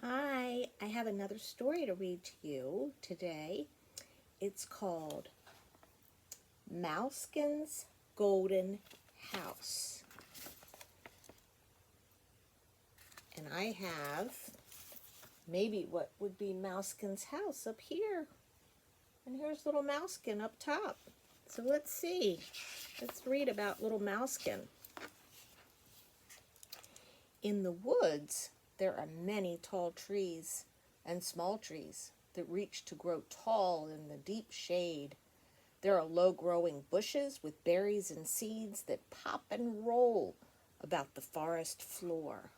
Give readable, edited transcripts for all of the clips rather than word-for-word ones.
Hi, I have another story to read to you today. It's called Mousekin's Golden House. And I have maybe what would be Mousekin's house up here. And here's little Mousekin up top. So let's see. Let's read about little Mousekin. In the woods, there are many tall trees and small trees that reach to grow tall in the deep shade. There are low-growing bushes with berries and seeds that pop and roll about the forest floor.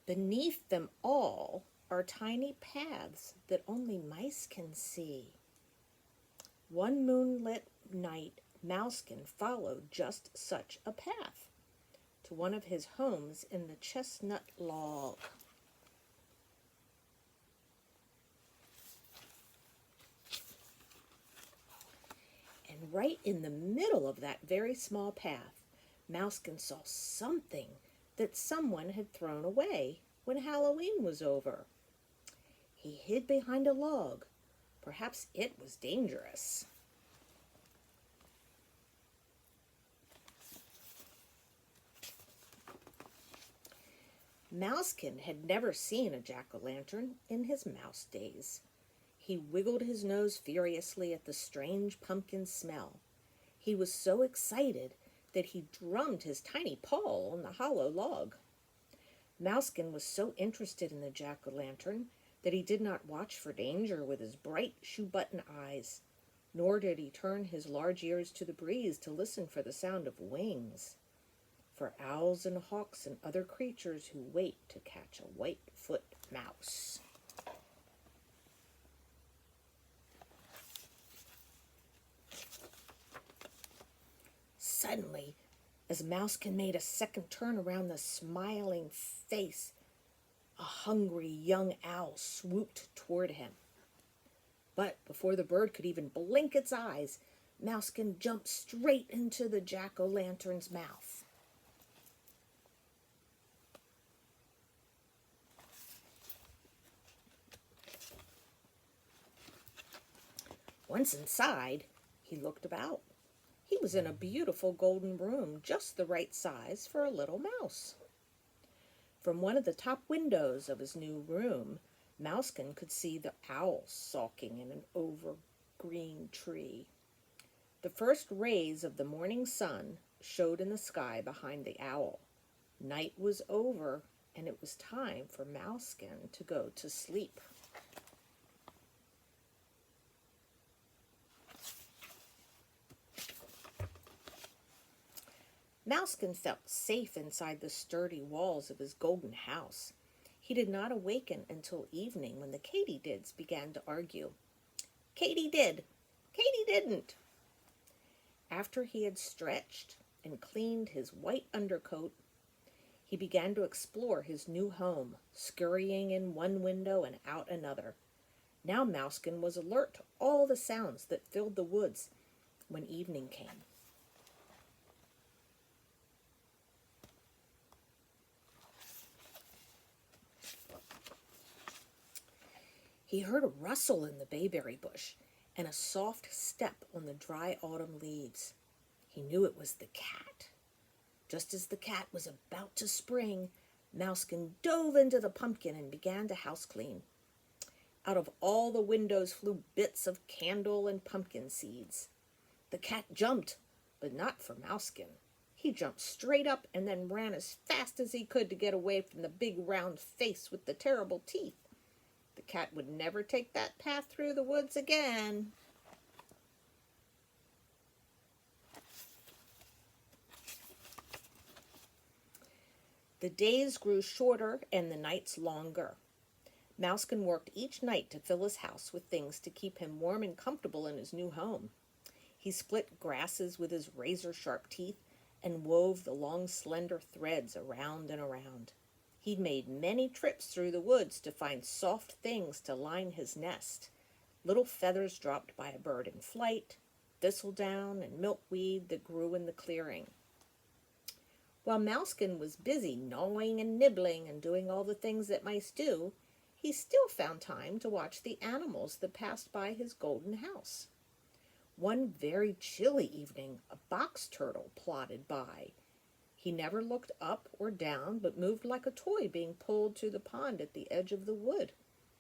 Beneath them all are tiny paths that only mice can see. One moonlit night, Mousekin followed just such a path to one of his homes in the chestnut log. And right in the middle of that very small path, Mousekin saw something that someone had thrown away when Halloween was over. He hid behind a log. Perhaps it was dangerous. Mousekin had never seen a jack-o'-lantern in his mouse days. He wiggled his nose furiously at the strange pumpkin smell. He was so excited that he drummed his tiny paw on the hollow log. Mousekin was so interested in the jack-o'-lantern that he did not watch for danger with his bright shoe-button eyes, nor did he turn his large ears to the breeze to listen for the sound of wings. For owls and hawks and other creatures who wait to catch a white-foot mouse. Suddenly, as Mousekin made a second turn around the smiling face, a hungry young owl swooped toward him. But before the bird could even blink its eyes, Mousekin jumped straight into the jack-o'-lantern's mouth. Once inside, he looked about. He was in a beautiful golden room, just the right size for a little mouse. From one of the top windows of his new room, Mousekin could see the owl sulking in an evergreen tree. The first rays of the morning sun showed in the sky behind the owl. Night was over, and it was time for Mousekin to go to sleep. Mousekin felt safe inside the sturdy walls of his golden house. He did not awaken until evening when the katydids began to argue. Katy did. Katy didn't. After he had stretched and cleaned his white undercoat, he began to explore his new home, scurrying in one window and out another. Now Mousekin was alert to all the sounds that filled the woods when evening came. He heard a rustle in the bayberry bush and a soft step on the dry autumn leaves. He knew it was the cat. Just as the cat was about to spring, Mousekin dove into the pumpkin and began to house clean. Out of all the windows flew bits of candle and pumpkin seeds. The cat jumped, but not for Mousekin. He jumped straight up and then ran as fast as he could to get away from the big round face with the terrible teeth. The cat would never take that path through the woods again. The days grew shorter and the nights longer. Mousekin worked each night to fill his house with things to keep him warm and comfortable in his new home. He split grasses with his razor-sharp teeth and wove the long, slender threads around and around. He made many trips through the woods to find soft things to line his nest. Little feathers dropped by a bird in flight, thistledown and milkweed that grew in the clearing. While Mousekin was busy gnawing and nibbling and doing all the things that mice do, he still found time to watch the animals that passed by his golden house. One very chilly evening, a box turtle plodded by. He never looked up or down, but moved like a toy being pulled to the pond at the edge of the wood,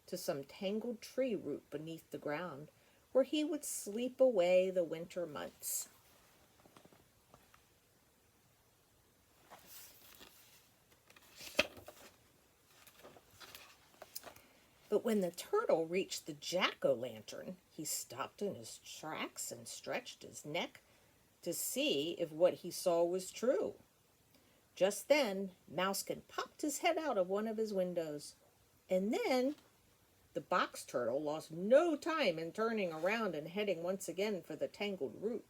to some tangled tree root beneath the ground, where he would sleep away the winter months. But when the turtle reached the jack-o'-lantern, he stopped in his tracks and stretched his neck to see if what he saw was true. Just then, Mousekin popped his head out of one of his windows, and then the box turtle lost no time in turning around and heading once again for the tangled root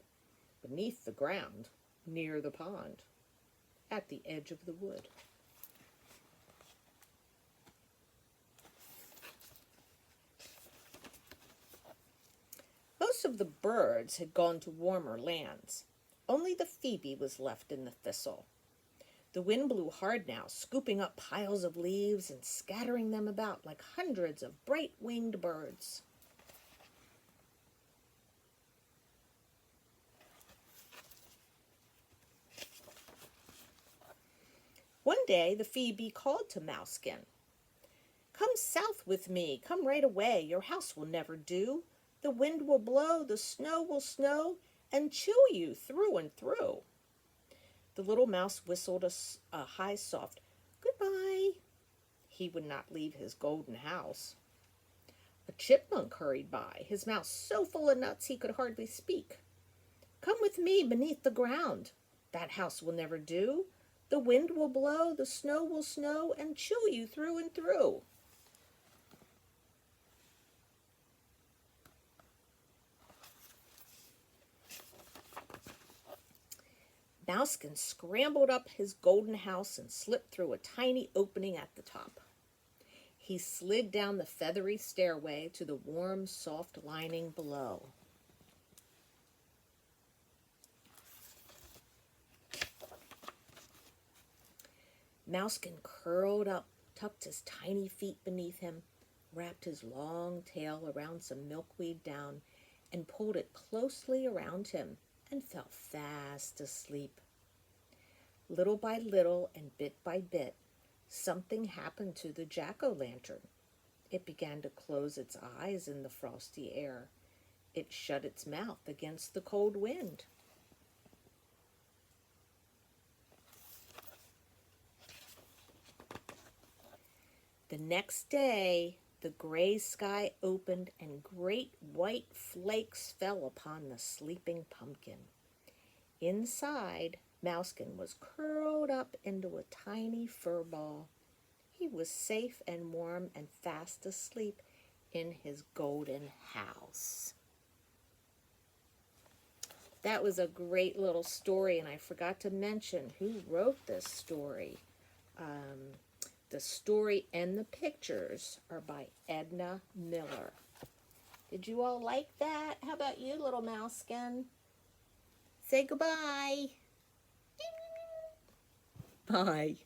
beneath the ground near the pond at the edge of the wood. Most of the birds had gone to warmer lands. Only the phoebe was left in the thistle. The wind blew hard now, scooping up piles of leaves and scattering them about like hundreds of bright-winged birds. One day, the phoebe called to Mousekin. "Come south with me, come right away, your house will never do. The wind will blow, the snow will snow, and chew you through and through." The little mouse whistled a high, soft goodbye. He would not leave his golden house. A chipmunk hurried by, his mouth so full of nuts he could hardly speak. "Come with me beneath the ground. That house will never do. The wind will blow, the snow will snow, and chew you through and through." Mousekin scrambled up his golden house and slipped through a tiny opening at the top. He slid down the feathery stairway to the warm, soft lining below. Mousekin curled up, tucked his tiny feet beneath him, wrapped his long tail around some milkweed down, and pulled it closely around him, and fell fast asleep. Little by little and bit by bit, something happened to the jack-o'-lantern. It began to close its eyes in the frosty air. It shut its mouth against the cold wind. The next day, the gray sky opened and great white flakes fell upon the sleeping pumpkin. Inside, Mousekin was curled up into a tiny fur ball. He was safe and warm and fast asleep in his golden house. That was a great little story, and I forgot to mention who wrote this story. The story and the pictures are by Edna Miller. Did you all like that? How about you, little Mousekin? Say goodbye. Bye.